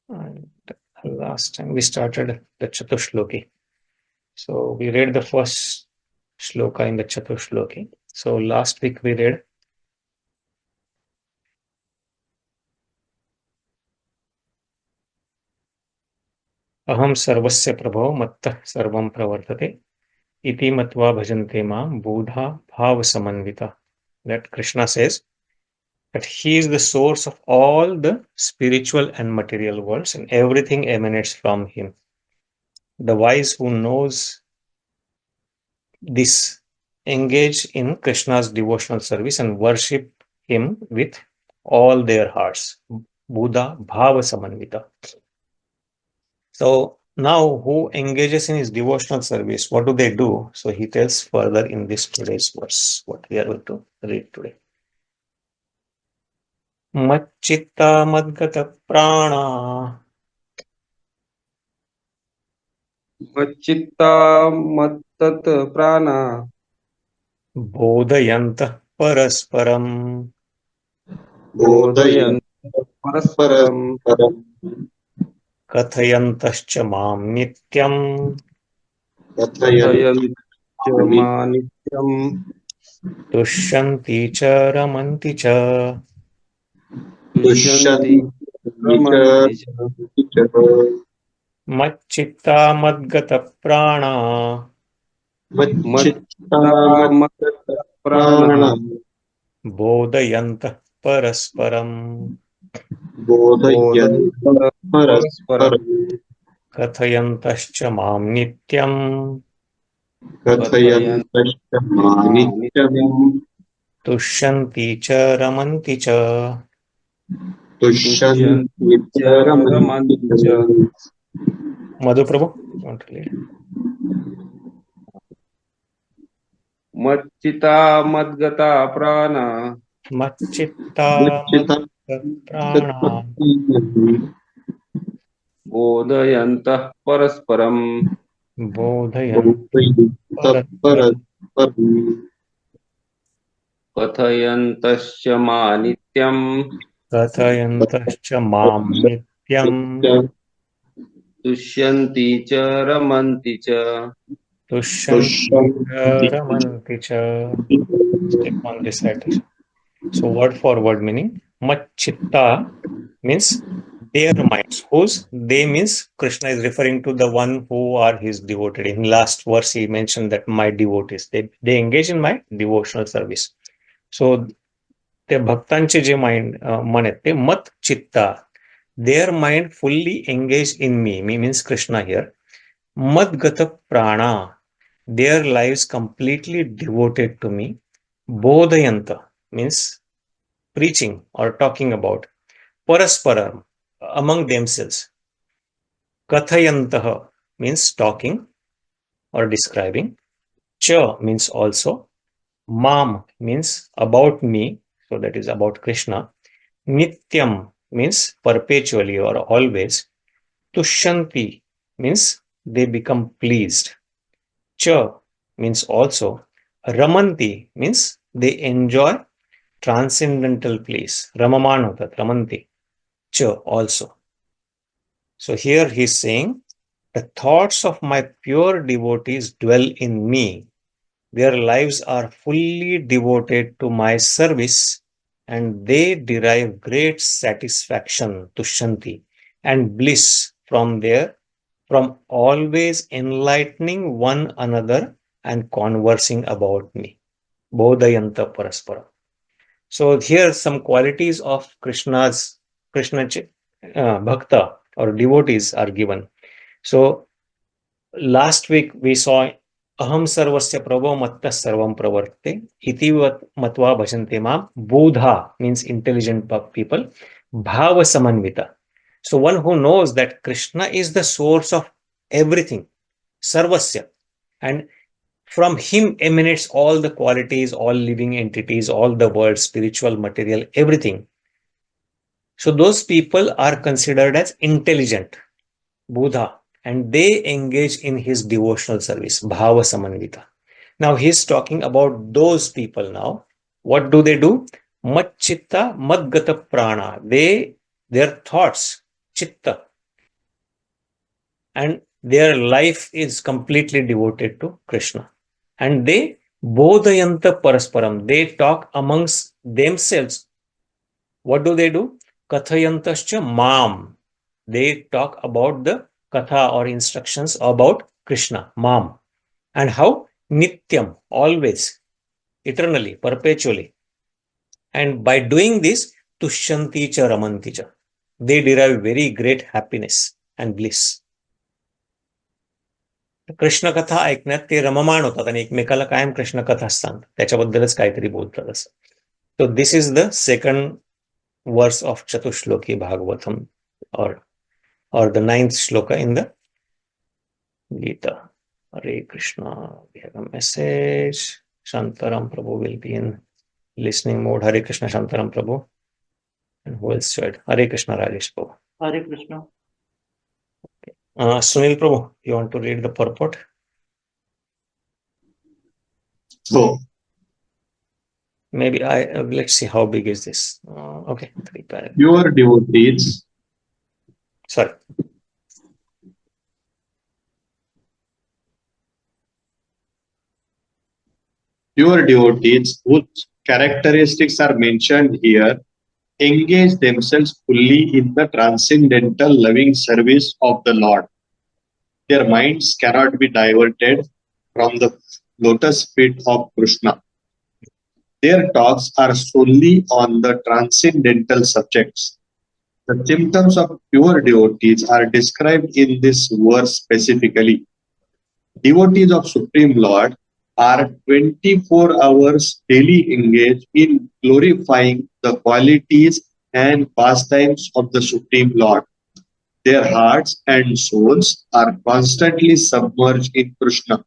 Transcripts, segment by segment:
And last time we started the Chatushloki. So we read the first shloka in the Chatushloki. So last week we read Aham sarvasya prabho mattah sarvam pravartate iti matva bhajante mam buddha bhava samanvita. That Krishna says that he is the source of all the spiritual and material worlds and everything emanates from him. The wise who knows this engage in Krishna's devotional service and worship him with all their hearts. Buddha bhava samanvita. So now who engages in his devotional service, what do they do? So he tells further in this today's verse, what we are going to read today. Mac-cittā mad-gata-prāṇā. mac-cittā mad-gata-prāṇā. Bodhayantaḥ parasparam. bodhayantaḥ parasparam. Kathayantaśca mam nityaṁ. kathayantaś nityaṁ. Tuṣyanti ca ramanti ca. tuṣyanti ramanti. Mac-cittā mad-gata-prāṇā. mac-cittā mad-gata-prāṇā. Bodhayantaḥ parasparam. bodhayantaḥ parasparam. Kathayantaśca mam nityaṁ. kathayantaś nityaṁ. Tuṣyanti ca ramanti ca. tuṣyanti ramanti. Madhu Prabhu, you want to lead? mac-cittā mad-gata-prāṇā. Mac-cittā mad-gata-prāṇā. bodhayantaḥ parasparam. Bodhayantaḥ parasparam. kathayantaśya nityaṁ. Kathayantaśca mam nityaṁ. tuṣyanti ca ramanti ca. Tuṣyanti ca ramanti ca. Step on this citation. So word for word meaning. Mac-cittā means their minds. Whose? They means Krishna is referring to the one who are his devoted. In last verse he mentioned that my devotees. They engage in my devotional service. So ते भक्तांचे जे mind मन आहेत ते मत चित्ता, their mind fully engaged in me means Krishna here. mad-gata-prāṇā, their lives completely devoted to me. bodhayanta means preaching or talking about. parasparam, among themselves. kathayantaḥ means talking or describing. Cha means also. Mam means about me, so that is about Krishna. Nityaṁ means perpetually or always. Tuṣyanti means they become pleased. Cha means also. Ramanti means they enjoy transcendental bliss. Ramaman hotat, ramanti. Cha also. So here he is saying, the thoughts of my pure devotees dwell in me. Their lives are fully devoted to my service and they derive great satisfaction, tuṣyanti, and bliss from always enlightening one another and conversing about me. Bodhayantaḥ parasparam. So here some qualities of Krishna bhakta or devotees are given. So last week we saw Aham sarvasya prabho mattah sarvam pravartate iti matva bhajante mam. Buddha means intelligent people. Bhava samanvita. So one who knows that Krishna is the source of everything, sarvasya, and from him emanates all the qualities, all living entities, all the world, spiritual, material, everything. So those people are considered as intelligent, Buddha, and they engage in his devotional service, bhava samanvita. Now he's talking about those people now. What do? Mac-cittā mad-gata-prāṇā. Their thoughts, chitta, and their life is completely devoted to Krishna. And they bodhayantaḥ parasparam, they talk amongst themselves. What do? Kathayantaś mam. They talk about the katha or instructions about Krishna, mam. And how? Nityaṁ, always, eternally, perpetually. And by doing this, tuṣyanti cha ramanti cha, they derive very great happiness and bliss. Krishna कथा ऐकण्यात ते रममाण होतात आणि एकमेकाला कायम कृष्ण कथा असतात, त्याच्याबद्दलच काहीतरी बोलतात असं. So this is the second verse of Chatushloki Bhagavatam, or the 9th shloka in the Gita. Hare Krishna. We have a message. Shantaram Prabhu will be in listening mode. Hare Krishna, Shantaram Prabhu. And who else said? Hare Krishna, Rajesh Prabhu. Hare Krishna. Sunil Prabhu, you want to read the purport? So, Maybe let's see how big is this. Okay, 3 paragraphs. pure devotees, Sorry. whose characteristics are mentioned here, engage themselves fully in the transcendental loving service of the Lord. Their minds cannot be diverted from the lotus feet of Krishna. Their talks are solely on the transcendental subjects. The symptoms of pure devotees are described in this verse specifically. Devotees of Supreme Lord are 24 hours daily engaged in glorifying the qualities and pastimes of the Supreme Lord. Their hearts and souls are constantly submerged in Krishna,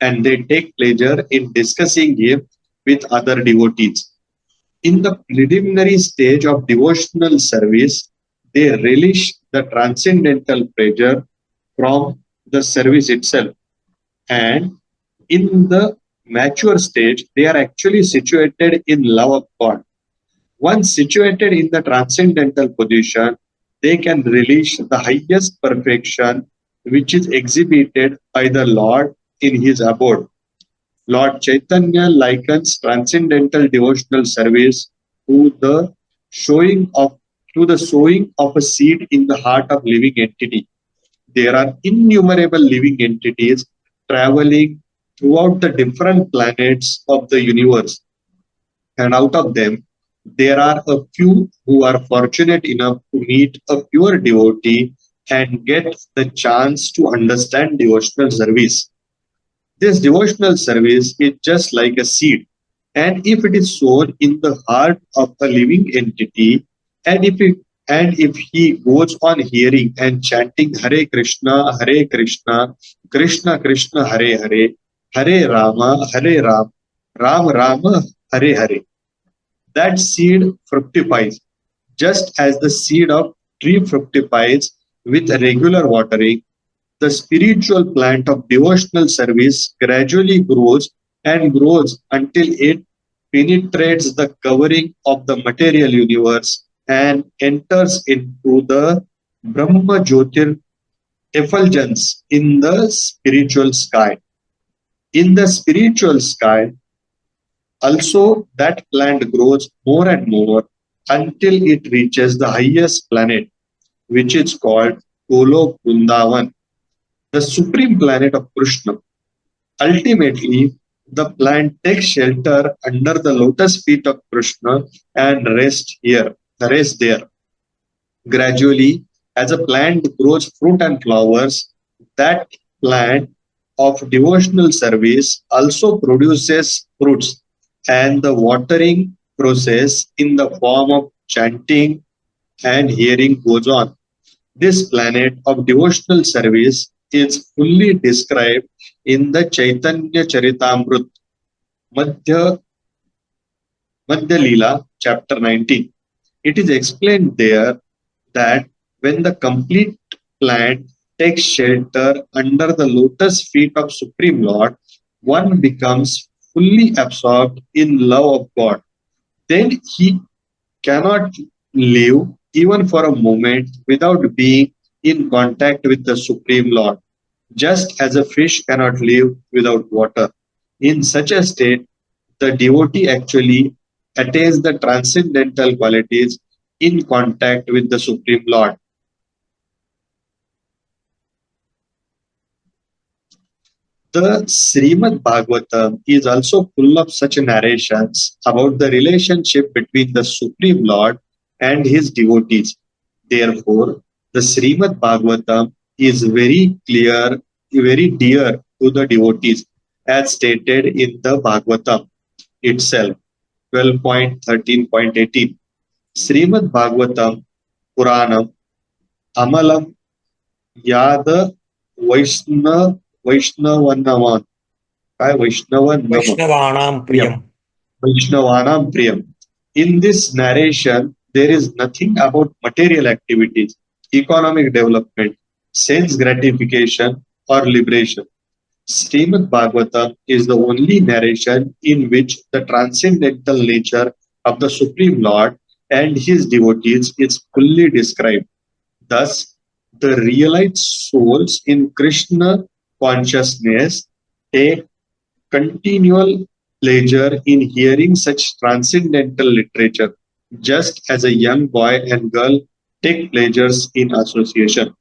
and they take pleasure in discussing him with other devotees. In the preliminary stage of devotional service, they relish the transcendental pleasure from the service itself. And in the mature stage, they are actually situated in love of God. Once situated in the transcendental position, they can relish the highest perfection which is exhibited by the Lord in his abode. Lord Chaitanya likens transcendental devotional service to the sowing of a seed in the heart of living entity. There are innumerable living entities traveling throughout the different planets of the universe, and out of them, there are a few who are fortunate enough to meet a pure devotee and get the chance to understand devotional service. This devotional service is just like a seed, and if it is sown in the heart of a living entity, and if he goes on hearing and chanting Hare Krishna, Krishna Krishna, Hare Hare, Hare Rama, Hare Ram, Ram Rama, Hare Hare, that seed fructifies, just as the seed of tree fructifies with regular watering. The spiritual plant of devotional service gradually grows and grows until it penetrates the covering of the material universe and enters into the Brahma Jyotir effulgence in the spiritual sky. In the spiritual sky, also that plant grows more and more until it reaches the highest planet, which is called Golok Vrindavan, the supreme planet of Krishna. Ultimately, the plant takes shelter under the lotus feet of Krishna and rests there. Gradually, as a plant grows fruit and flowers, that plant of devotional service also produces fruits, and the watering process in the form of chanting and hearing goes on. This planet of devotional service is fully described in the Chaitanya Charitamrita, Madhya Lila, chapter 19. It is explained there that when the complete plant takes shelter under the lotus feet of Supreme Lord, one becomes fully absorbed in love of God. Then he cannot live even for a moment without being in contact with the Supreme Lord, just as a fish cannot live without water. In such a state, the devotee actually attains the transcendental qualities in contact with the Supreme Lord. The Srimad Bhagavatam is also full of such narrations about the relationship between the Supreme Lord and his devotees. Therefore, the Srimad Bhagavatam is very clear, very dear to the devotees, as stated in the Bhagavatam itself, 12.13.18. Srimad Bhagavatam Puranam Amalam Yada Vaishnavanam. Vaishnavanam priyam. Vaishnavanam Priyam. In this narration, there is nothing about material activities, economic development, sense gratification, or liberation. Srimad Bhagavatam is the only narration in which the transcendental nature of the Supreme Lord and his devotees is fully described. Thus, the realized souls in Krishna consciousness take continual pleasure in hearing such transcendental literature, just as a young boy and girl take pleasures in association.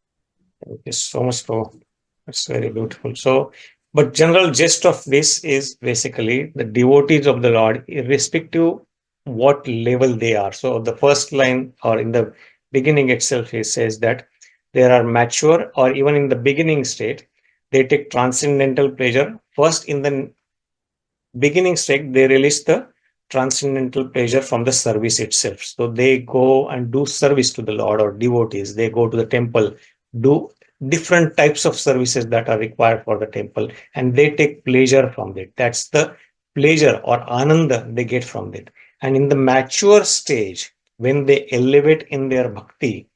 Thank you so much, Prabhu. That's very beautiful. So, but general gist of this is basically the devotees of the Lord, irrespective what level they are. So the first line or in the beginning itself, he says that there are mature or even in the beginning state, they take transcendental pleasure. First, in the beginning state, they release the transcendental pleasure from the service itself. So they go and do service to the Lord or devotees. They go to the temple, do different types of services that are required for the temple, and they take pleasure from it. That's the pleasure or ananda they get from it. And in the mature stage, when they elevate in their bhakti,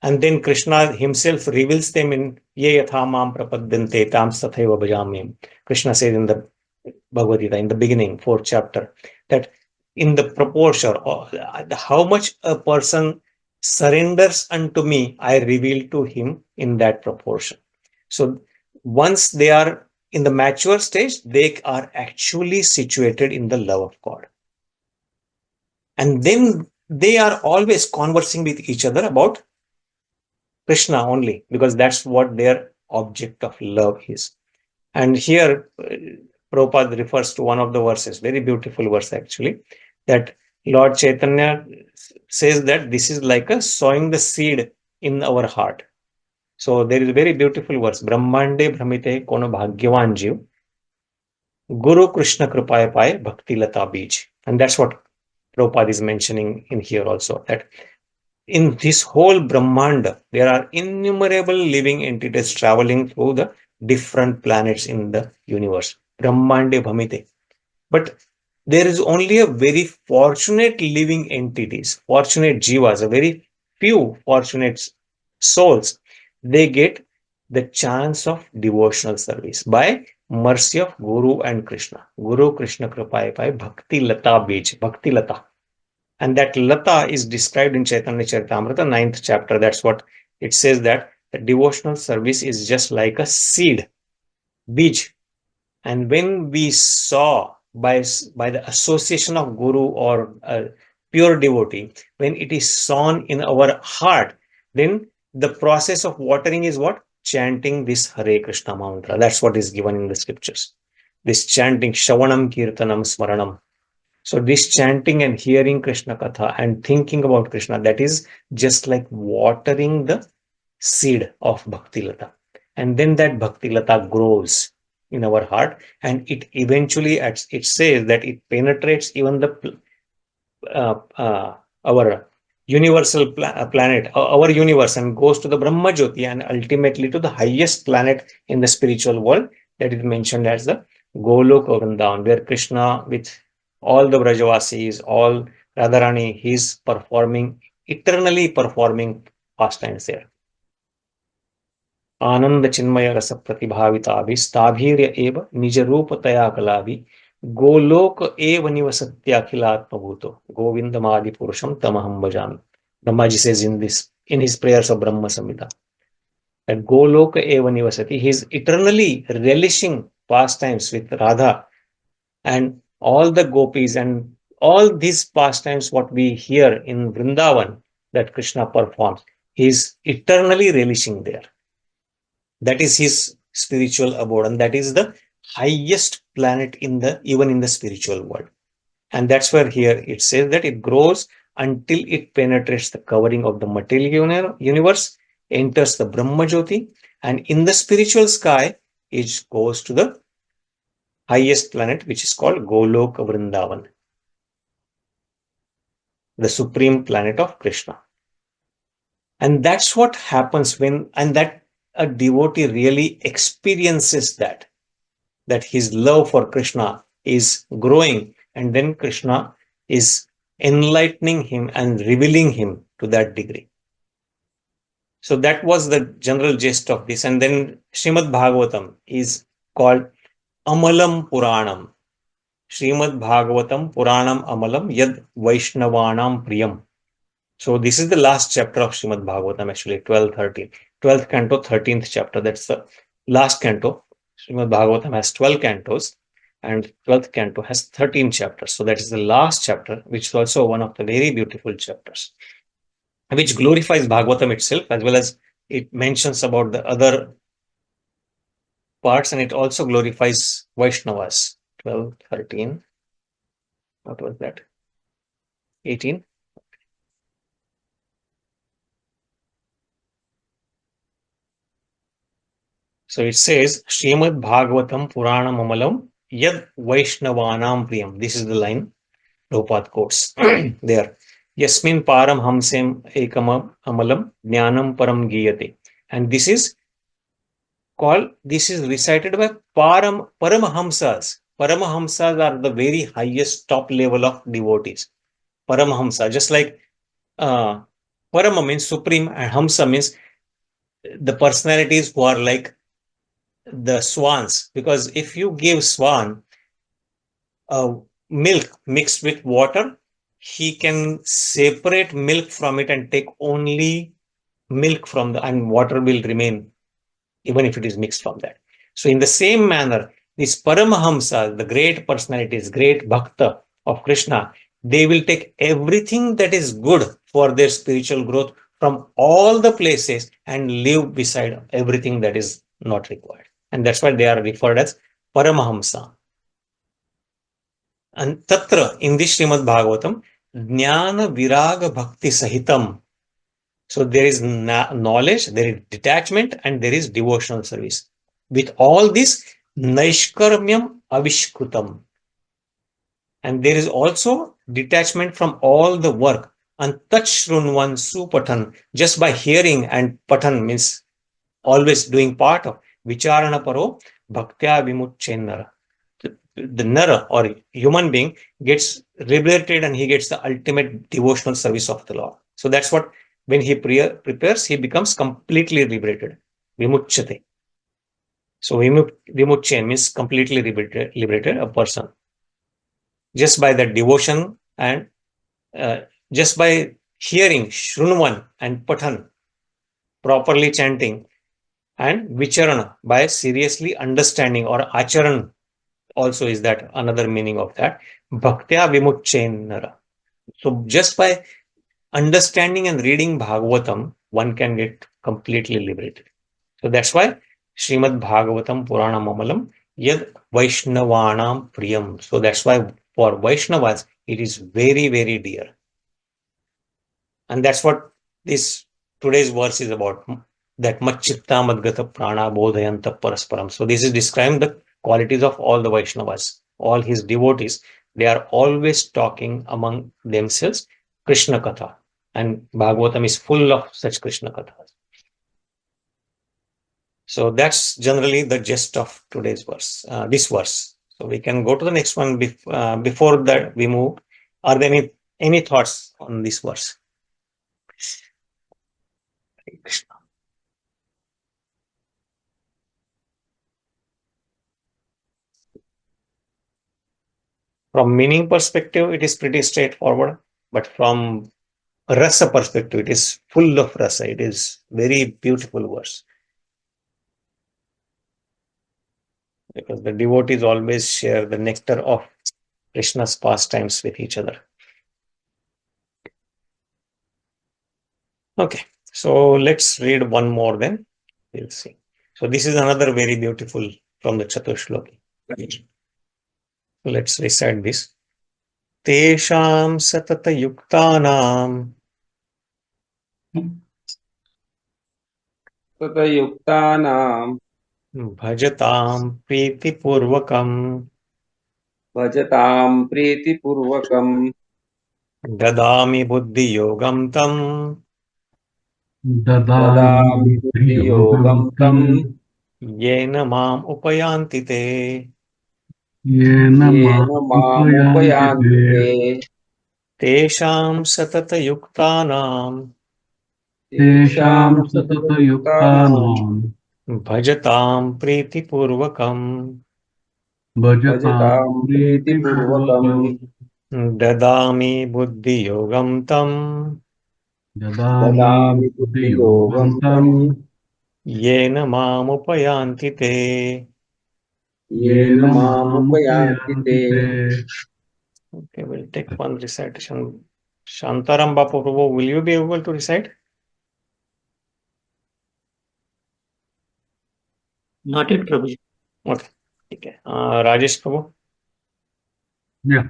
and then Krishna himself reveals them in ye yatha mam prapadyante tam tathaiva bhajami. Krishna says in the Bhagavad Gita, in the beginning, 4th chapter, that in the proportion, or how much a person surrenders unto me, I reveal to him in that proportion. So once they are in the mature stage, they are actually situated in the love of God. And then they are always conversing with each other about Krishna only, because that's what their object of love is. And here, Prabhupada refers to one of the verses, very beautiful verse actually, that Lord Chaitanya says that this is like a sowing the seed in our heart. So there is a very beautiful verse, Brahmande Brahmite Kono Bhagyavan Jiv, Guru Krishna Kripaya Paye Bhakti Lata Bij. And that's what Prabhupada is mentioning in here also, that in this whole Brahmanda, there are innumerable living entities traveling through the different planets in the universe. Brahmande Bhamite. But there is only a very fortunate living entities, fortunate jivas, a very few fortunate souls. They get the chance of devotional service by mercy of Guru and Krishna. Guru Krishna Kripaya Pai Bhakti Lata Bij, Bhakti Lata. And that Lata is described in Chaitanya Charitamrita, 9th chapter. That's what it says, that the devotional service is just like a seed, bij. And when we saw by the association of Guru or a pure devotee, when it is sown in our heart, then the process of watering is what? Chanting this Hare Krishna mantra. That's what is given in the scriptures. This chanting, Shravanam, Kirtanam, Smaranam. So this chanting and hearing Krishna Katha and thinking about Krishna, that is just like watering the seed of Bhakti Lata. And then that Bhakti Lata grows in our heart, and it eventually, it says that it penetrates even the our universal planet, our universe, and goes to the Brahma Jyoti and ultimately to the highest planet in the spiritual world, that is mentioned as the Goloka Vrindavan, where Krishna with all the Brajavasis, all Radhā-Rāñi, he's eternally performing pastimes there. आनंद चिन्मय रस प्रतिभाविताभि स्थाभीर्य एव निज रूपतया कलाभि गोलोक एव निवसत्याखिलात्मभूतो गोविंदमादि पुरुषम तमहम भजामि. Brahmaji says in this in his prayers of Brahma Samhita. That Goloka eva nivasati, he is eternally relishing pastimes with Radha and all the gopis, and all these pastimes what we hear in Vrindavan that Krishna performs, he is eternally relishing there. That is his spiritual abode, and that is the highest planet even in the spiritual world. And that's where here it says that it grows until it penetrates the covering of the material universe, enters the Brahma Jyoti, and in the spiritual sky, it goes to the highest planet, which is called Goloka Vrindavan, the supreme planet of Krishna. And that's what happens and that a devotee really experiences that his love for Krishna is growing, and then Krishna is enlightening him and revealing him to that degree. So that was the general gist of this. And then Srimad Bhagavatam is called Amalam Puranam. Srimad Bhagavatam Puranam Amalam Yad Vaishnavanam Priyam. So this is the last chapter of Srimad Bhagavatam, actually 12th canto, 13th chapter. That's the last canto. Srimad Bhagavatam has 12 cantos, and 12th canto has 13 chapters. So that is the last chapter, which is also one of the very beautiful chapters, which glorifies Bhagavatam itself, as well as it mentions about the other parts, and it also glorifies Vaishnavas. 12, 13. What was that? 18. So it says, Srimad Bhagavatam Puranam Amalam Yad Vaishnavanam Priyam. This is the line Prabhupada quotes there. Yasmin Param Hamsem Ekam Amalam Jnanam Param Giyate. And this is recited by Paramahamsas. Paramahamsas are the very highest top level of devotees. Paramahamsa, just like Parama means supreme, and Hamsa means the personalities who are like the swans. Because if you give swan milk mixed with water, he can separate milk from it and take only milk from and water will remain even if it is mixed from that. So in the same manner, these Paramahamsa, the great personalities, great bhakta of Krishna, they will take everything that is good for their spiritual growth from all the places and leave beside everything that is not required. And that's why they are referred as Paramahamsa. And Tatra, in this Srimad Bhagavatam, Jnana Viraga Bhakti Sahitam. So there is knowledge, there is detachment, and there is devotional service. With all this, Naishkarmyam Avishkrutam. And there is also detachment from all the work. And Tachrunvan Supatan, just by hearing, and Patan means always doing part of Vicharana Paro Bhaktya Vimuchenara. The Nara or human being gets liberated, and he gets the ultimate devotional service of the Lord. So that's what, when he prepares, he becomes completely liberated. Vimuchyate. So vimuchen means completely liberated a person. Just by the devotion and just by hearing Shrunvan and Patan, properly chanting, and Vicharana, by seriously understanding, or Acharan also is that another meaning of that. Bhaktya Vimuchenara. So just by understanding and reading Bhagavatam, one can get completely liberated. So that's why Srimad Bhagavatam Puranam Amalam Yad Vaishnavanam Priyam. So that's why for Vaishnavas, it is very, very dear. And that's what this today's verse is about. That mac-cittā mad-gata-prāṇā bodhayantaḥ parasparam. So this is describing the qualities of all the Vaishnavas, all his devotees. They are always talking among themselves Krishna Katha. And Bhagavatam is full of such Krishna Kathas. So that's generally the gist of today's verse, this verse. So we can go to the next one. Before that we move, are there any thoughts on this verse? Krishna. From meaning perspective, it is pretty straightforward. But from rasa perspective. It is full of rasa. It is very beautiful verse. Because the devotees always share the nectar of Krishna's pastimes with each other. Okay, so let's read one more, then we'll see. So this is another very beautiful from the Chatushloki. Let's recite this. teṣāṁ satata-yuktānāṁ satata-yuktānāṁ bhajatāṁ prīti-pūrvakam bhajatāṁ prīti-pūrvakam dadāmi buddhi-yogaṁ tam dadāmi buddhi-yogaṁ tam yena mam upayānti te yena mam upayānti te teṣāṁ satata-yuktānāṁ teṣāṁ satata-yuktānāṁ bhajatāṁ prīti-pūrvakam bhajatāṁ prīti-pūrvakam dadāmi buddhi-yogaṁ tam dadāmi buddhi-yogaṁ tam yena mam upayānti te. yena mam upayānti te. Okay, we'll take one recitation. Shantaram Bapu Prabhu, will you be able to recite? Not yet, Prabhuji. Okay. Rajesh Prabhu. Yeah.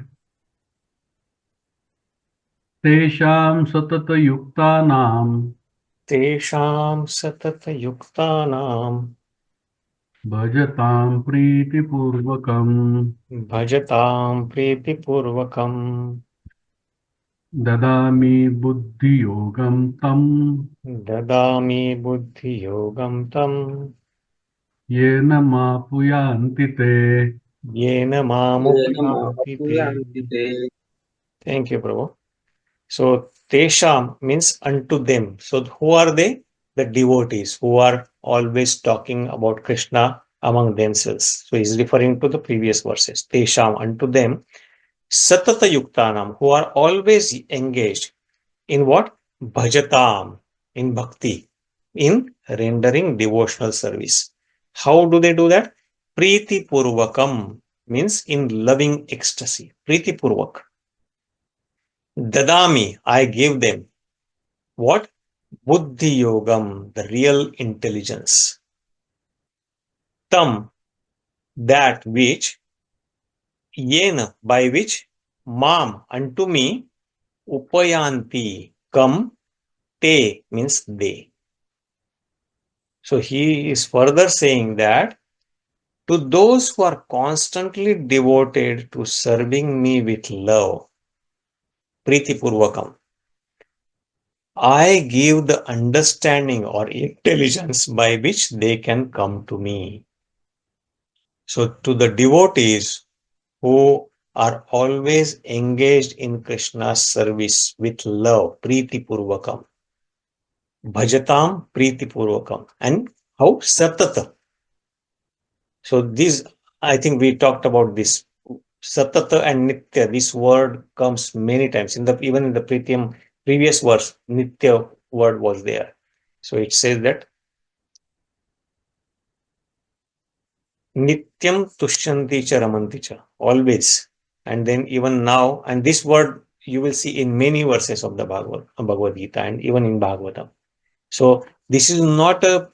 तेषां सततयुक्तानां teṣāṁ satata-yuktānāṁ भजतां प्रीतिपूर्वकं bhajatāṁ prīti-pūrvakam ददामि बुद्धियोगं तं dadāmi buddhi-yogaṁ tam येन मापुयान्ति ते. yena mam yena upayānti upayānti te. te. Thank you, Prabhu. So, teṣāṁ means unto them. So, who are they? The devotees who are always talking about Krishna among themselves. So, he's referring to the previous verses. teṣāṁ, unto them. Satata-yuktānāṁ, who are always engaged in what? Bhajatāṁ, in bhakti, in rendering devotional service. How do they do that? Prīti-pūrvakam means in loving ecstasy. Prīti-pūrvak. Dadāmi, I give them. What? Buddhi-yogaṁ, the real intelligence. Tam, that which, yena, by which, mam, unto me, upayānti, come, te, means they. So he is further saying that to those who are constantly devoted to serving me with love, prīti-pūrvakam, I give the understanding or intelligence by which they can come to me. So to the devotees who are always engaged in Krishna's service with love, prīti-pūrvakam, bhajatāṁ prīti-pūrvakam, and how? Satata. So this, I think we talked about this. Satata and nitya, this word comes many times. Even in the previous verse, nitya word was there. So it says that nityaṁ tuṣyanti cha ramanti cha, always. And then even now, and this word you will see in many verses of the Bhagavad Gita and even in Bhagavatam. So this is not a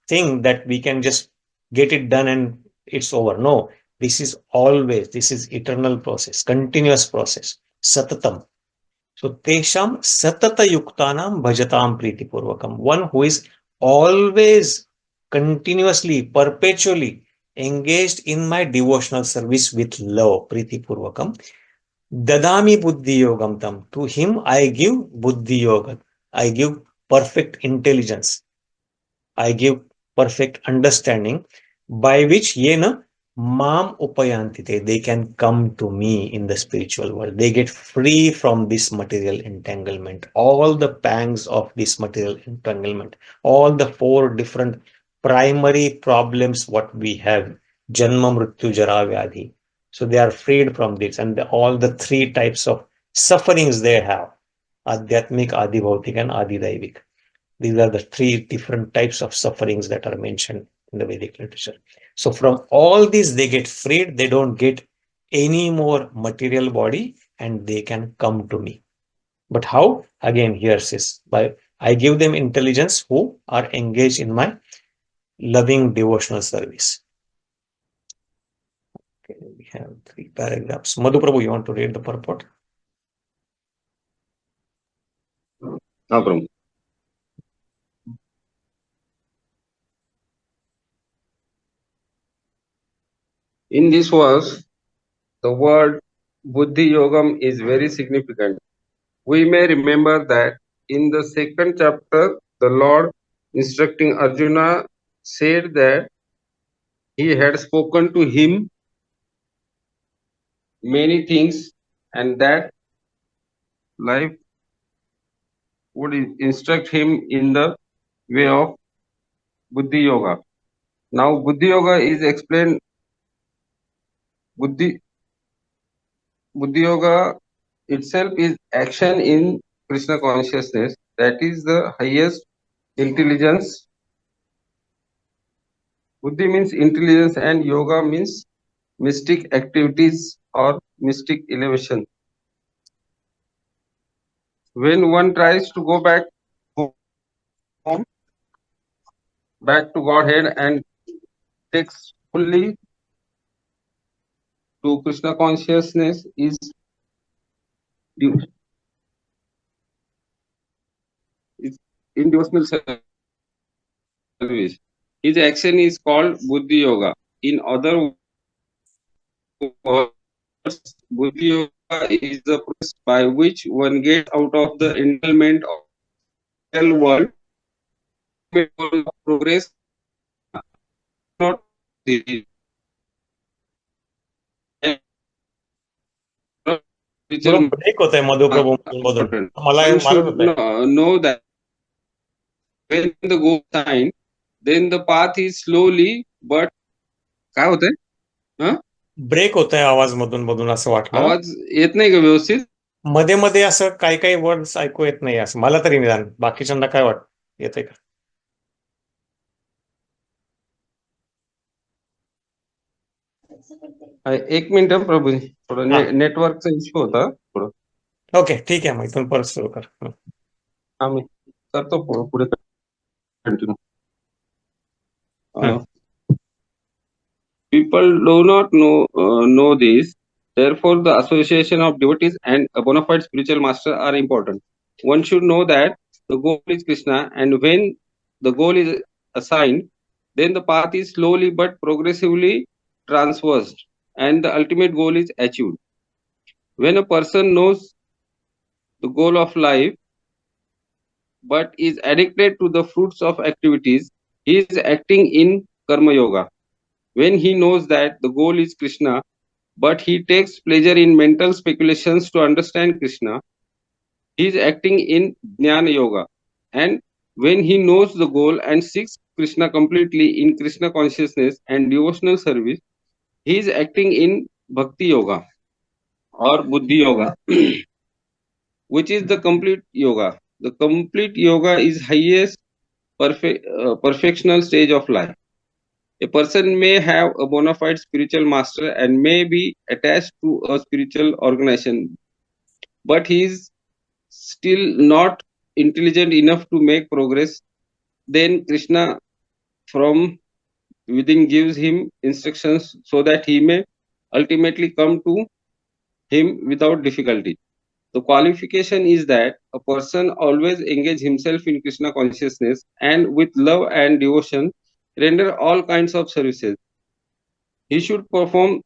thing that we can just get it done and it's over. No, this is always, this is eternal process, continuous process, satatam. So teṣāṁ satata-yuktānāṁ bhajatāṁ prīti-pūrvakam, one who is always, continuously, perpetually engaged in my devotional service with love, prīti-pūrvakam. Dadāmi buddhi-yogaṁ tam, to him I give buddhi-yoga, I give perfect intelligence, I give perfect understanding, by which yena mam upayānti te, they can come to me in the spiritual world. They get free from this material entanglement, all the pangs of this material entanglement, all the four different primary problems what we have, janma, mrityu, jara, vyadhi. So they are freed from this, and all the three types of sufferings they have Adhyatmic, Adi-bhautik, and Adi-daivik. These are the three different types of sufferings that are mentioned in the Vedic literature. So from all these, they get freed. They don't get any more material body and they can come to me. But how? Again, here says, by I give them intelligence who are engaged in my loving devotional service. Okay, we have 3 paragraphs. Madhu Prabhu, you want to read the purport? No problem. In this verse, the word buddhi-yogaṁ is very significant. We may remember that in the second chapter, the Lord instructing Arjuna said that he had spoken to him many things and that life would instruct him in the way of buddhi yoga. Now, buddhi yoga is explained. Buddhi yoga itself is action in Krishna consciousness. That is the highest intelligence. Buddhi means intelligence and yoga means mystic activities or mystic elevation. When one tries to go back home, back to Godhead and takes fully to Krishna consciousness is in devotional service. His action is called buddhi yoga. In other words, buddhi yoga is the process by which one gets out of the entanglement of the real world, progress, not the थोड़ा break होता है मधु प्रभू मधून मला मालूम होता है know that when the goal is signed, then the path is slowly but काय होतंय ब्रेक होत आहे आवाज मधून मधून असं वाटलं आवाज येत नाही का व्यवस्थित मध्ये मध्ये असं काही काही वर्ड्स ऐकू येत नाही असं मला तरी निदान बाकीच्यांना काय वाटत येते का एक मिनिट प्रभूजी थोडं नेटवर्कचा इश्यू होता थोडं ओके ठीक आहे मग इथून परत सुरू कर आम्ही करतो पुढे continue people do not know this. Therefore, the association of devotees and a bona fide spiritual master are important. One should know that the goal is Krishna, and when the goal is assigned, then the path is slowly but progressively traversed, and the ultimate goal is achieved. When a person knows the goal of life, but is addicted to the fruits of activities, he is acting in karma yoga. When he knows that the goal is Krishna, but he takes pleasure in mental speculations to understand Krishna, he is acting in Jnana Yoga. And when he knows the goal and seeks Krishna completely in Krishna consciousness and devotional service, he is acting in Bhakti Yoga or Buddhi Yoga, which is the complete yoga. The complete yoga is highest perfectional stage of life. A person may have a bona fide spiritual master and may be attached to a spiritual organization, but he is still not intelligent enough to make progress. Then Krishna from within gives him instructions so that he may ultimately come to him without difficulty. The qualification is that a person always engage himself in Krishna consciousness and with love and devotion render all kinds of services. He should perform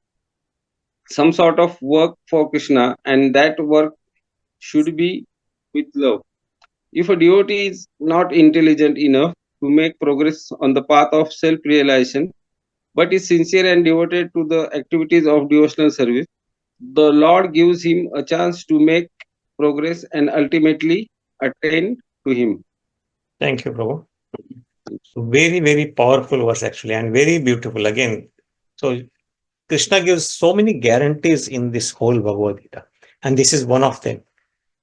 some sort of work for Krishna, and that work should be with love. If a devotee is not intelligent enough to make progress on the path of self-realization, but is sincere and devoted to the activities of devotional service, the Lord gives him a chance to make progress and ultimately attain to him. Thank you, Prabhu. So very, very powerful verse actually, and very beautiful again. So Krishna gives so many guarantees in this whole Bhagavad Gita, and this is one of them.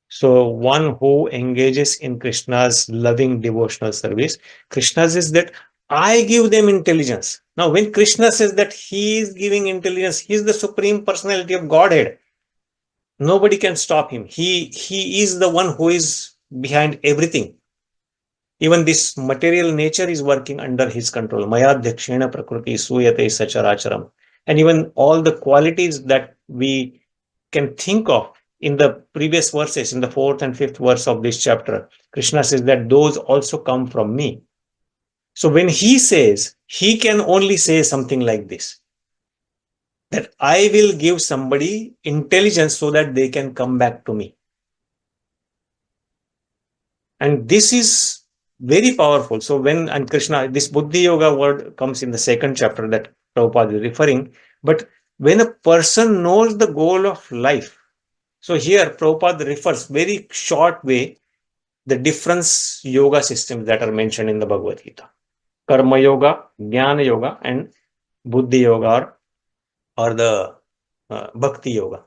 So one who engages in Krishna's loving devotional service, Krishna says that I give them intelligence. Now, when Krishna says that he is giving intelligence, he is the supreme personality of Godhead. Nobody can stop him. He is the one who is behind everything. Even this material nature is working under his control. Maya-dhyakshena prakriti suyate sacharacharam. And even all the qualities that we can think of in the previous verses, in the 4th and 5th verse of this chapter, Krishna says that those also come from me. So when he says, he can only say something like this, that I will give somebody intelligence so that they can come back to me. And this is very powerful. So and Krishna, this buddhi yoga word comes in the 2nd chapter that Prabhupada is referring. But when a person knows the goal of life, so here Prabhupada refers very short way the different yoga systems that are mentioned in the Bhagavad Gita. Karma yoga, jnana yoga, and buddhi yoga or the bhakti yoga.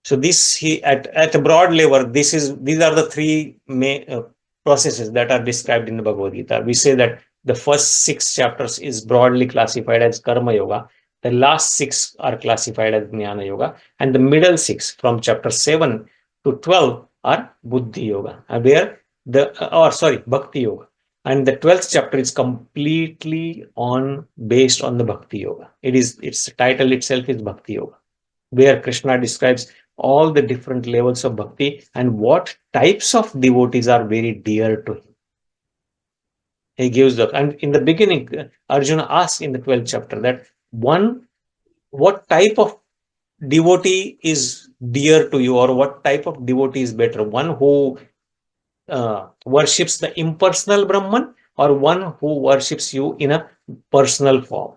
So this at a broad level, these are the 3 main processes that are described in the Bhagavad Gita. We say that the first 6 chapters is broadly classified as karma yoga. The last 6 are classified as jnana yoga, and the middle 6 from chapter 7 to 12 are buddhi yoga, where bhakti yoga. And the 12th chapter is completely based on the bhakti yoga. Its title itself is bhakti yoga, where Krishna describes all the different levels of bhakti and what types of devotees are very dear to him. He gives and in the beginning, Arjuna asks in the 12th chapter that what type of devotee is dear to you, or what type of devotee is better? One who worships the impersonal Brahman, or one who worships you in a personal form?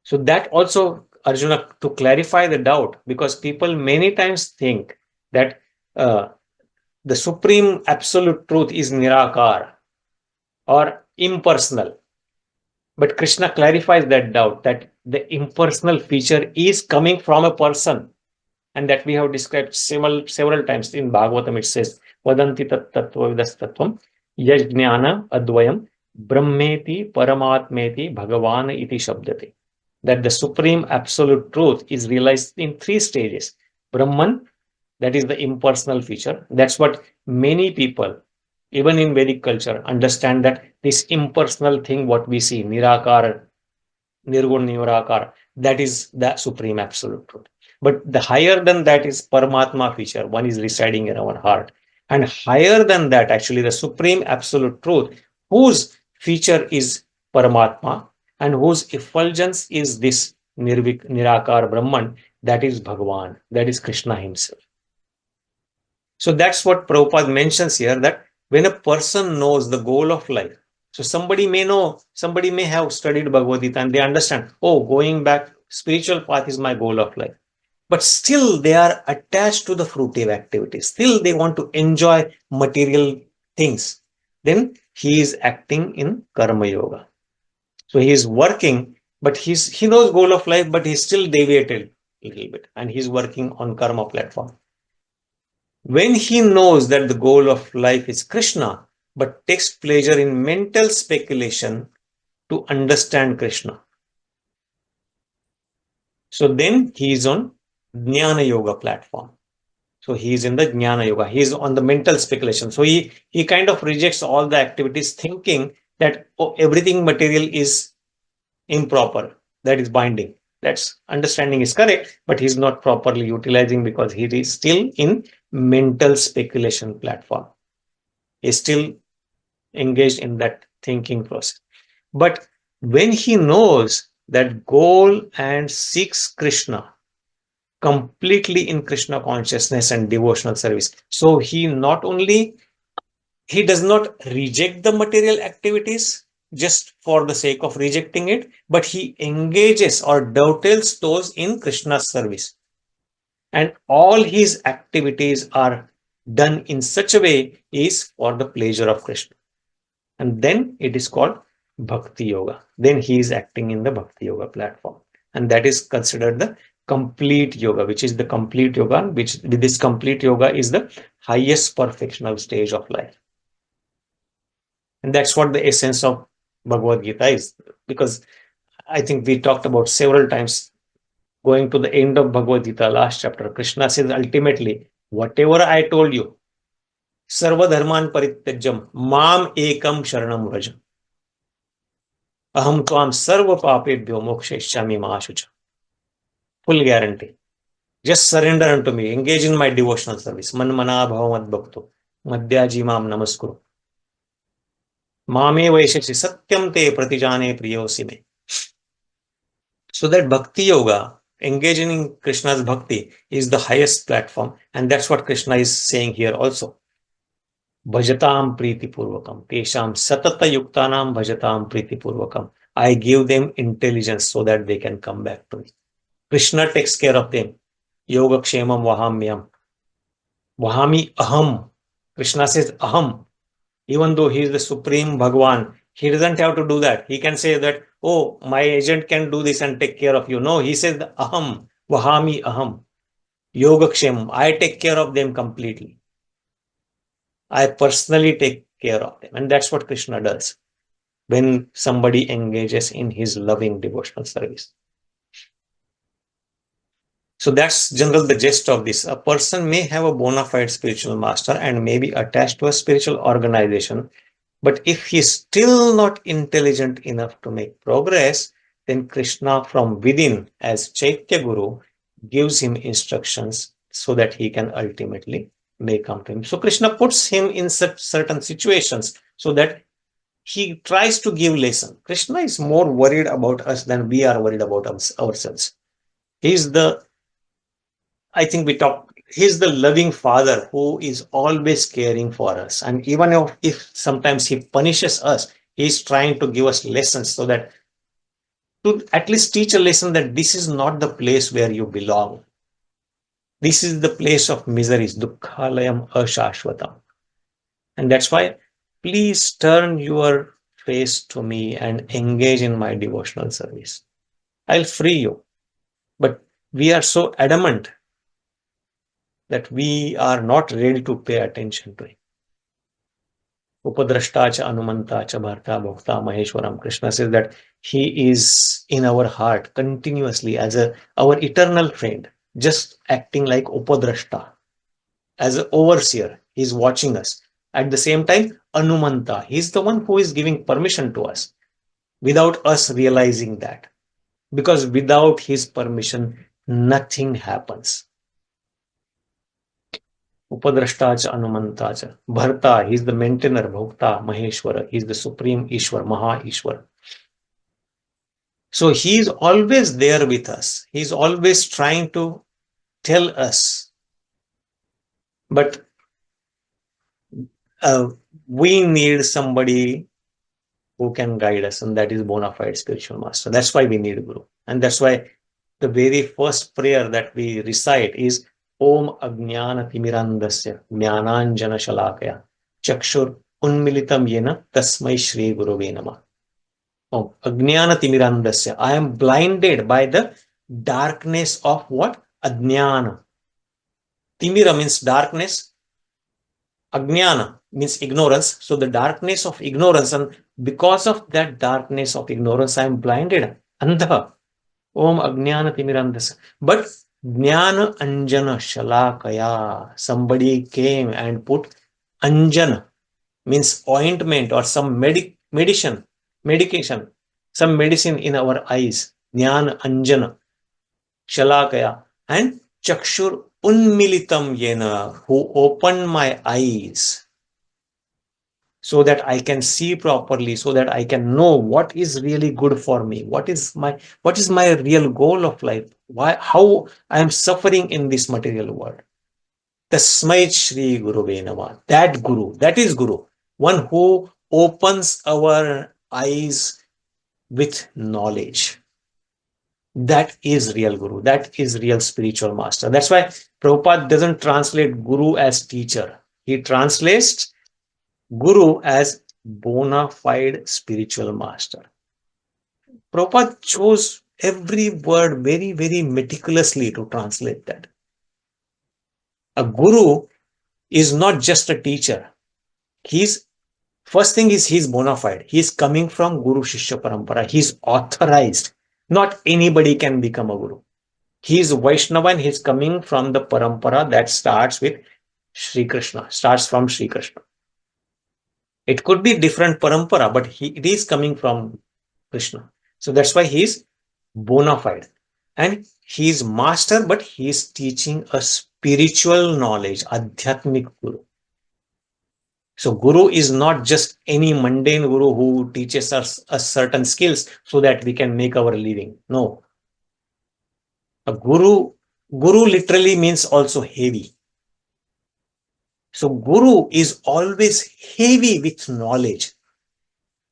So that also, Arjuna, to clarify the doubt, because people many times think that the supreme absolute truth is nirakar or impersonal. But Krishna clarifies that doubt, that the impersonal feature is coming from a person, and that we have described several times in Bhagavatam. It says, Vadanti tat tattva vidastatvam yajnana advayam brahmeti paramatmeti bhagavan iti shabdate. That the supreme absolute truth is realized in 3 stages. Brahman, that is the impersonal feature. That's what many people, even in Vedic culture, understand, that this impersonal thing, what we see, nirakar, nirgun nirakar, that is the supreme absolute truth. But the higher than that is Paramatma feature, one is residing in our heart. And higher than that, actually, the supreme absolute truth, whose feature is Paramatma, and whose effulgence is this nirakar Brahman, that is Bhagavan, that is Krishna himself. So that's what Prabhupada mentions here, that when a person knows the goal of life, so somebody may have studied Bhagavad Gita and they understand, going back, spiritual path is my goal of life. But still they are attached to the fruitive activities. Still they want to enjoy material things. Then he is acting in karma yoga. So he is working, but he knows goal of life, but he's still deviated a little bit, and he's working on karma platform. When he knows that the goal of life is Krishna, but takes pleasure in mental speculation to understand Krishna, so then he is on Jnana Yoga platform. So he is in the Jnana Yoga. He is on the mental speculation. So he kind of rejects all the activities, thinking that everything material is improper, that is binding. That's understanding is correct, but he's not properly utilizing, because he is still in mental speculation platform. He's still engaged in that thinking process. But when he knows that goal and seeks Krishna completely in Krishna consciousness and devotional service, so he does not reject the material activities just for the sake of rejecting it, but he engages or dovetails those in Krishna's service. And all his activities are done in such a way is for the pleasure of Krishna. And then it is called Bhakti Yoga. Then he is acting in the Bhakti Yoga platform. And that is considered the complete yoga, which is the complete yoga, which with this complete yoga is the highest perfectional stage of life. And that's what the essence of Bhagavad Gita is. Because I think we talked about several times, going to the end of Bhagavad Gita, last chapter, Krishna says ultimately, whatever I told you, sarva dharman parityajam mam ekam sharanam vraja. Aham tvam sarva papebhyo mokshayishyami ma shucha. Full guarantee. Just surrender unto me. Engage in my devotional service. Man mana bhavamat bhakto. Madhyaji mam namaskuru. Mame vaishasi satyam te pratijane priyosi me. So that bhakti yoga, engaging in Krishna's bhakti, is the highest platform. And that's what Krishna is saying here also. Bhajatāṁ prīti-pūrvakam. teṣāṁ satata-yuktānāṁ bhajatāṁ prīti-pūrvakam. I give them intelligence so that they can come back to me. Krishna takes care of them. Yoga kshemam vahamyam. Vahami aham. Krishna says aham. Even though he is the supreme Bhagwan, he doesn't have to do that. He can say that, oh, my agent can do this and take care of you. No, he says aham. Vahami aham. Yoga kshemam. I take care of them completely. I personally take care of them. And that's what Krishna does when somebody engages in his loving devotional service. So that's generally the gist of this. A person may have a bona fide spiritual master and may be attached to a spiritual organization, but if he is still not intelligent enough to make progress, then Krishna from within, as Chaitya Guru, gives him instructions so that he can ultimately may come to him. So Krishna puts him in certain situations so that he tries to give lesson. Krishna is more worried about us than we are worried about ourselves. He's the, I think we talked, he's the loving father who is always caring for us. And even if sometimes he punishes us, he's trying to give us lessons so that to at least teach a lesson that this is not the place where you belong. This is the place of miseries, dukkhalayam ashashvatam. And that's why please turn your face to me and engage in my devotional service. I'll free you. But we are so adamant that we are not ready to pay attention to him. Upadrashtacha anumantacha bharta bhokta maheshwaram. Krishna says that he is in our heart continuously as our eternal friend, just acting like upadrashta, as an overseer. He's watching us. At the same time, anumanta, he's the one who is giving permission to us without us realizing that. Because without his permission, nothing happens. Upadrashtacha anumantacha. Bharta, he's the maintainer. Bhokta, Maheshwara, he's the supreme Ishwar, Maha Ishwar. So he's always there with us. He's always trying to tell us. But we need somebody who can guide us, and that is bona fide spiritual master. That's why we need Guru. And that's why the very first prayer that we recite is Om Ajnana Timirandasya Jnananjana Shalakaya Chakshur Unmilitam Yena Tasmai Shri Gurave Namah. Om Ajnana Timirandasya. I am blinded by the darkness of what? Ajnana. Timira means darkness. Ajnana means ignorance. So the darkness of ignorance, and because of that darkness of ignorance, I am blinded. Andha. Om Ajnana Timirandasya. But Jnana Anjana Shalakaya. Somebody came and put Anjana, means ointment or some medication, some medicine in our eyes. Jnana Anjana Shalakaya. And Chakshur Unmilitam Yena, who opened my eyes so that I can see properly, so that I can know what is really good for me, what is my real goal of life, how I am suffering in this material world. Tasmai Shri Gurave Namah. That Guru, that is Guru, one who opens our eyes with knowledge. That is real Guru. That is real spiritual master. That's why Prabhupada doesn't translate Guru as teacher. He translates Guru as bona fide spiritual master. Prabhupada chose every word very, very meticulously to translate that. A guru is not just a teacher. First thing is he's bona fide. He's coming from Guru Shishya Parampara. He's authorized. Not anybody can become a guru. He's Vaishnava and he's coming from the parampara that starts with Sri Krishna, starts from Sri Krishna. It could be different parampara, but it is coming from Krishna. So that's why he's bona fide. And he's master, but he's teaching a spiritual knowledge, adhyatmic guru. So guru is not just any mundane guru who teaches us a certain skills so that we can make our living. No. A guru literally means also heavy. So guru is always heavy with knowledge.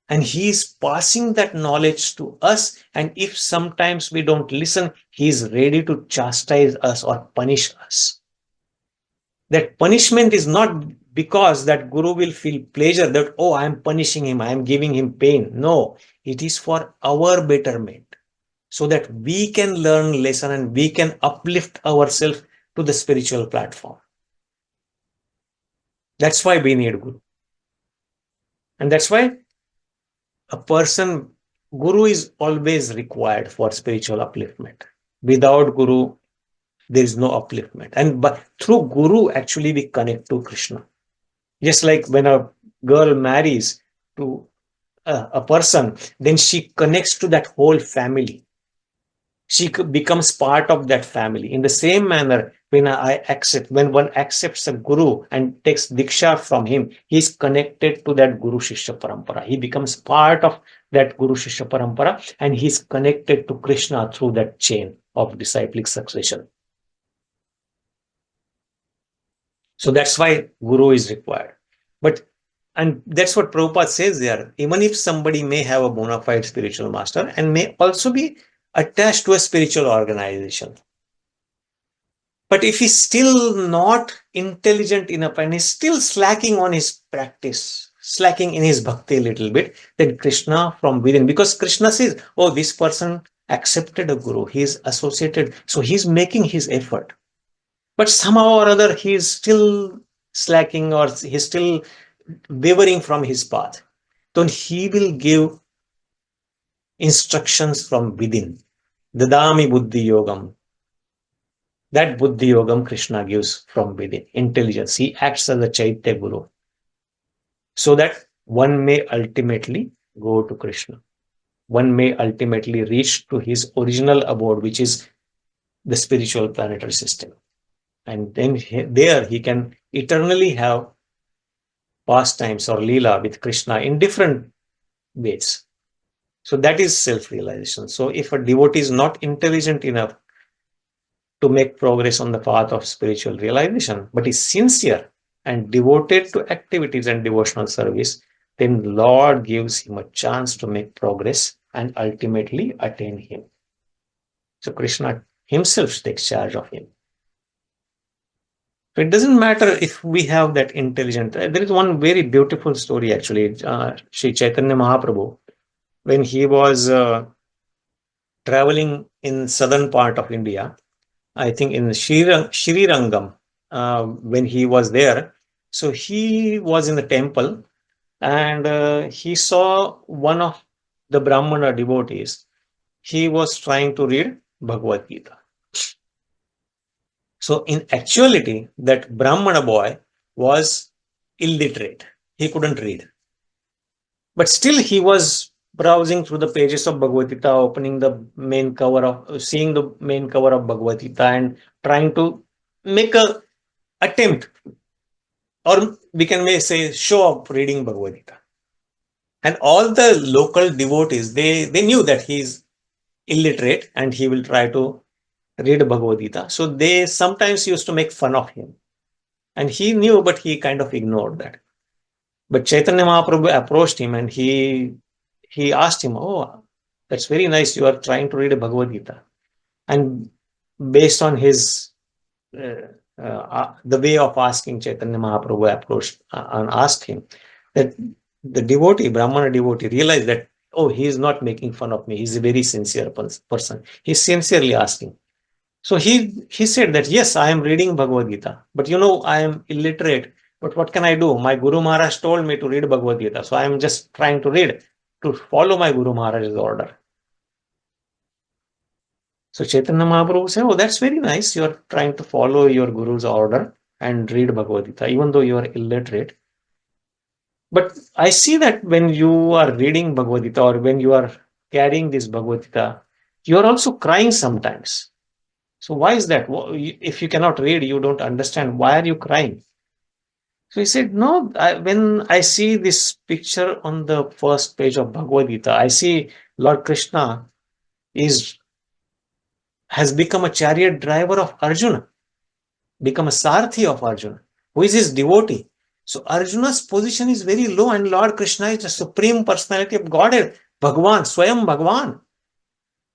And he is passing that knowledge to us. And if sometimes we don't listen, he is ready to chastise us or punish us. That punishment is not because that guru will feel pleasure that, oh, I am punishing him, I am giving him pain. No, it is for our betterment, so that we can learn lesson and we can uplift ourselves to the spiritual platform. That's why we need guru. And that's why guru is always required for spiritual upliftment. Without guru, there is no upliftment. But through guru, actually, we connect to Krishna. Just like when a girl marries to a person, then she connects to that whole family. She becomes part of that family. In the same manner, when one accepts a guru and takes diksha from him, he is connected to that Guru Shishya Parampara. He becomes part of that Guru Shishya Parampara and he is connected to Krishna through that chain of disciplic succession. So that's why guru is required. And that's what Prabhupada says there. Even if somebody may have a bona fide spiritual master and may also be attached to a spiritual organization, but if he's still not intelligent enough and is still slacking on his practice, slacking in his bhakti a little bit, then Krishna from within, because Krishna says, oh, this person accepted a guru, he is associated, so he's making his effort. But somehow or other, he is still slacking or he's still wavering from his path. Then he will give instructions from within. Dadāmi buddhi-yogaṁ. That buddhi-yogaṁ Krishna gives from within. Intelligence. He acts as a Chaitya Guru. So that one may ultimately go to Krishna. One may ultimately reach to his original abode, which is the spiritual planetary system. And then there he can eternally have pastimes or lila with Krishna in different ways. So that is self-realization. So if a devotee is not intelligent enough to make progress on the path of spiritual realization, but is sincere and devoted to activities and devotional service, then Lord gives him a chance to make progress and ultimately attain him. So Krishna himself takes charge of him. So it doesn't matter if we have that intelligence. There is one very beautiful story actually. Sri Chaitanya Mahaprabhu, when he was traveling in southern part of India, I think in Srirangam, when he was there, so he was in the temple and he saw one of the Brahmana devotees. He was trying to read Bhagavad Gita. So in actuality, that Brahmana boy was illiterate. He couldn't read. But still he was browsing through the pages of Bhagavad Gita, opening the main cover seeing the main cover of Bhagavad Gita and trying to make a attempt, or we can say show up reading Bhagavad Gita. And all the local devotees, they knew that he is illiterate and he will try to read Bhagavad Gita. So they sometimes used to make fun of him. And he knew, but he kind of ignored that. But Chaitanya Mahaprabhu approached him and he asked him, oh, that's very nice. You are trying to read a Bhagavad Gita. And based on his, the way of asking, Chaitanya Mahaprabhu approached and asked him that the devotee, Brahmana devotee, realized that oh, he is not making fun of me. He's a very sincere person. He's sincerely asking. So he said that, yes, I am reading Bhagavad Gita, but I am illiterate. But what can I do? My Guru Maharaj told me to read Bhagavad Gita. So I am just trying to read, to follow my Guru Maharaj's order. So Chaitanya Mahaprabhu said, oh, that's very nice. You are trying to follow your Guru's order and read Bhagavad Gita, even though you are illiterate. But I see that when you are reading Bhagavad Gita or when you are carrying this Bhagavad Gita, you are also crying sometimes. So why is that? If you cannot read, you don't understand. Why are you crying? So he said, no, when I see this picture on the first page of Bhagavad Gita, I see Lord Krishna has become a chariot driver of Arjuna, become a Sarathi of Arjuna, who is his devotee. So Arjuna's position is very low, and Lord Krishna is the supreme personality of Godhead, Bhagwan, Swayam Bhagwan.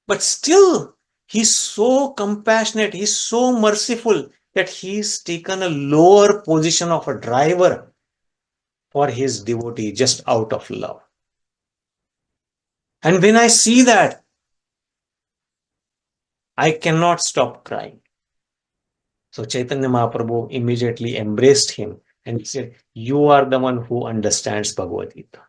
But still, he's so compassionate, he's so merciful that he's taken a lower position of a driver for his devotee just out of love. And when I see that, I cannot stop crying. So Chaitanya Mahaprabhu immediately embraced him and he said, you are the one who understands Bhagavad Gita.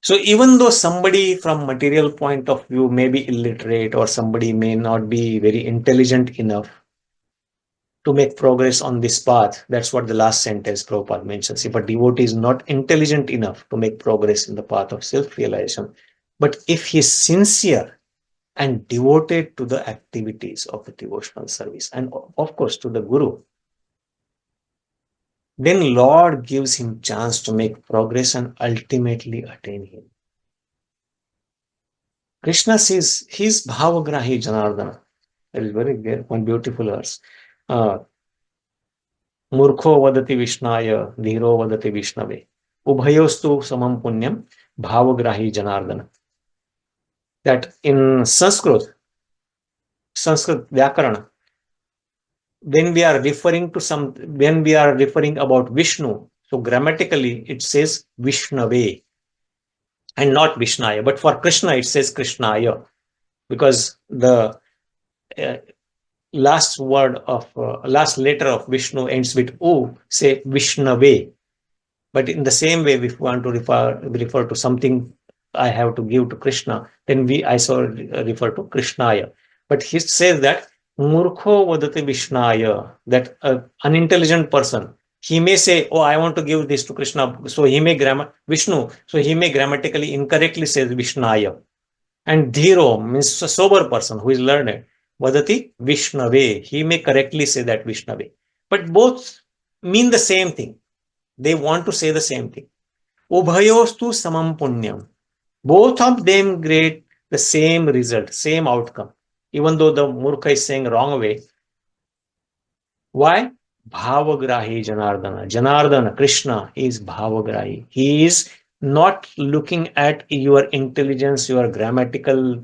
So even though somebody from material point of view may be illiterate or somebody may not be very intelligent enough to make progress on this path, that's what the last sentence Prabhupada mentions. If a devotee is not intelligent enough to make progress in the path of self-realization, but if he is sincere and devoted to the activities of the devotional service and of course to the Guru, then Lord gives him chance to make progress and ultimately attain him. Krishna says, he is bhavagrahi Janardana. That is one beautiful verse. Murkho vadati Vishnaya, dhiro vadati Vishnave. Ubhayostu samam punyam, bhavagrahi Janardana. That in Sanskrit Vyakarana, when we are referring about Vishnu, so grammatically it says Vishnave and not Vishnaya. But for Krishna, it says Krishnaya, because the last letter of Vishnu ends with U, say Vishnave. But in the same way, if we want to refer to something I have to give to Krishna, then I also refer to Krishnaya. But he says that Murkho vadati Vishnaya, that unintelligent person, he may say, oh, I want to give this to Krishna, so he may grammatically incorrectly say Vishnaya. And dhiro means a sober person who is learned, vadati Vishnave, he may correctly say that Vishnave. But both mean the same thing. They want to say the same thing. Ubhayostu samam punyam. Both of them get the same result, same outcome, even though the Murkha is saying wrong way. Why? Bhavagrahi Janardana. Janardana, Krishna, is Bhavagrahi. He is not looking at your intelligence, your grammatical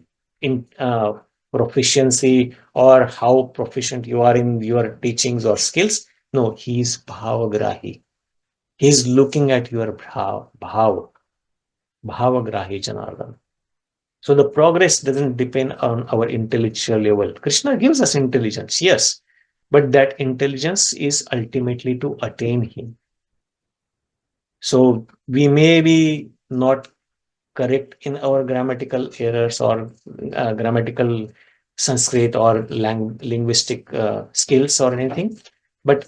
proficiency, or how proficient you are in your teachings or skills. No, he is Bhavagrahi. He is looking at your Bhavagrahi Janardana. So the progress doesn't depend on our intellectual level. Krishna gives us intelligence, yes, but that intelligence is ultimately to attain him. So we may be not correct in our grammatical errors or grammatical Sanskrit or linguistic skills or anything, but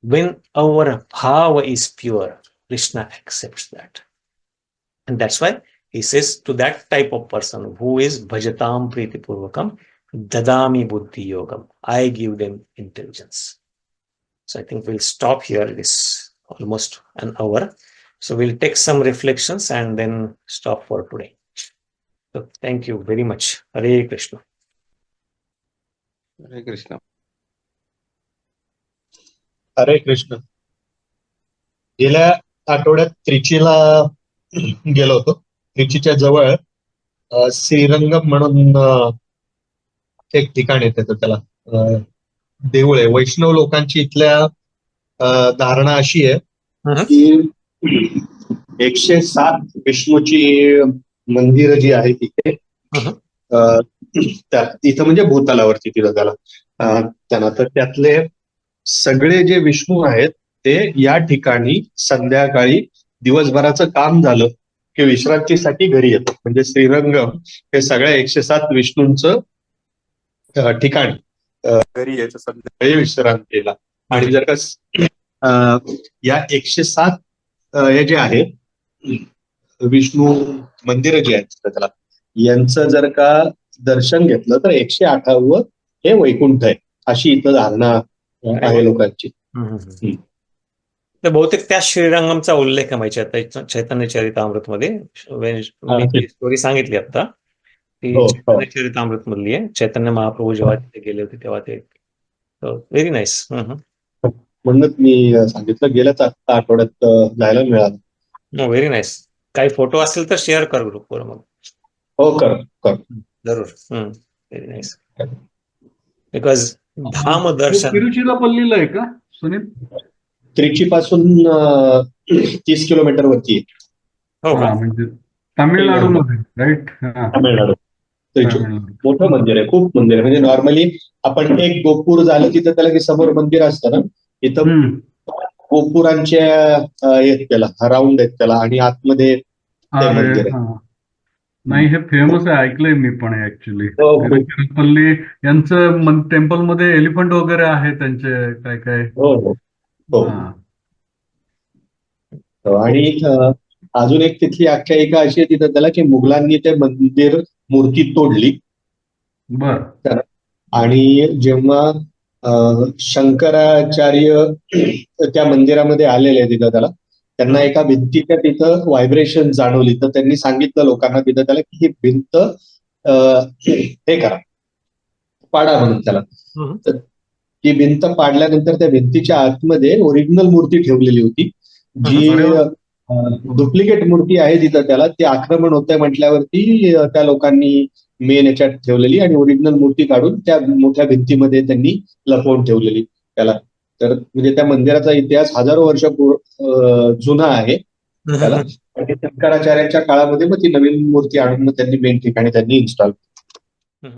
when our bhava is pure, Krishna accepts that. And that's why he says to that type of person who is bhajatāṁ prīti-pūrvakam, dadāmi buddhi-yogaṁ, I give them intelligence. So I think we'll stop here. It is almost an hour. So we'll take some reflections and then stop for today. So thank you very much. Hare Krishna. Hare Krishna. हरे कृष्ण. गेल्या आठवड्यात त्रिचीला गेलो होतो. त्रिचीच्या जवळ श्रीरंगम म्हणून एक ठिकाण आहे, त्याला देऊळ आहे. वैष्णव लोकांची इथल्या धारणा अशी आहे की 107 विष्णूची मंदिर जी आहे तिथे तिथं म्हणजे भूतलावरती तिथं त्यांना तर त्यातले सगळे जे विष्णू आहेत ते या ठिकाणी संध्याकाळी दिवसभराचं काम झालं की विश्रांतीसाठी घरी येतात. म्हणजे श्रीरंगम हे सगळ्या 107 विष्णूंचं ठिकाण घरी यायचं संध्याकाळी विश्रांतीला. आणि जर का या 107 हे जे आहे विष्णू मंदिर जे आहेत त्याला यांचं जर का दर्शन घेतलं तर 108वं हे वैकुंठ आहे, अशी इथं धारणा आहे लोकांची. तर बहुतेक त्या श्रीरंगमचा उल्लेख आहे चैतन्य चरितामृत मध्ये. स्टोरी सांगितली आता ती चैतन्य चरितामृत मधली आहे. चैतन्य महाप्रभू जेव्हा तिथे गेले होते तेव्हा ते व्हेरी नाईस. म्हणूनच मी सांगितलं गेल्याच आठवड्यात जायला मिळालं. Very nice. काही फोटो असतील तर शेअर कर ग्रुपवर मग. हो कर जरूर. Very nice. बिकॉज धाम दर्शन तिरुचिरापल्लीला आहे का सुनील? त्रिची पासून 30 किलोमीटर वरती आहे. हो का? म्हणजे तामिळनाडूमध्ये राईट? तामिळनाडू. मोठं मंदिर आहे, खूप मंदिर आहे. म्हणजे नॉर्मली आपण एक गोपूर झालं तिथं त्याला की समोर मंदिर असतं ना, इथं गोपुरांच्या आहेत त्याला, राऊंड आहेत त्याला आणि आतमध्ये ते मंदिर आहे. नाही हे फेमस आहे, ऐकलंय मी पण ऍक्च्युली. तिरुचिरापल्ली यांचं टेम्पल मध्ये एलिफंट वगैरे आहे त्यांचे काय काय. हो. आणि अजून एक तिथली आख्यायिका अशी आहे तिथं त्याला की मुघलांनी ते मंदिर मूर्ती तोडली. बर. आणि जेव्हा शंकराचार्य त्या मंदिरामध्ये आलेले तिथं त्याला त्यांना एका भिंतीच्या तिथं व्हायब्रेशन जाणवली. तर त्यांनी सांगितलं लोकांना तिथं त्याला की ही भिंत हे करा, पाडा म्हणून त्याला. तर ती भिंत पाडल्यानंतर त्या भिंतीच्या आतमध्ये ओरिजिनल मूर्ती ठेवलेली होती. जी डुप्लिकेट मूर्ती आहे तिथं त्याला ते आक्रमण होतंय म्हटल्यावरती त्या लोकांनी मेन याच्यात ठेवलेली आणि ओरिजिनल मूर्ती काढून त्या मोठ्या भिंतीमध्ये त्यांनी लपवून ठेवलेली त्याला. तर म्हणजे त्या मंदिराचा इतिहास हजारो वर्ष जुना आहे त्याला. आणि शंकराचार्यांच्या काळामध्ये मग ती नवीन मूर्ती आणून मग त्यांनी मेन ठिकाणी त्यांनी इन्स्टॉल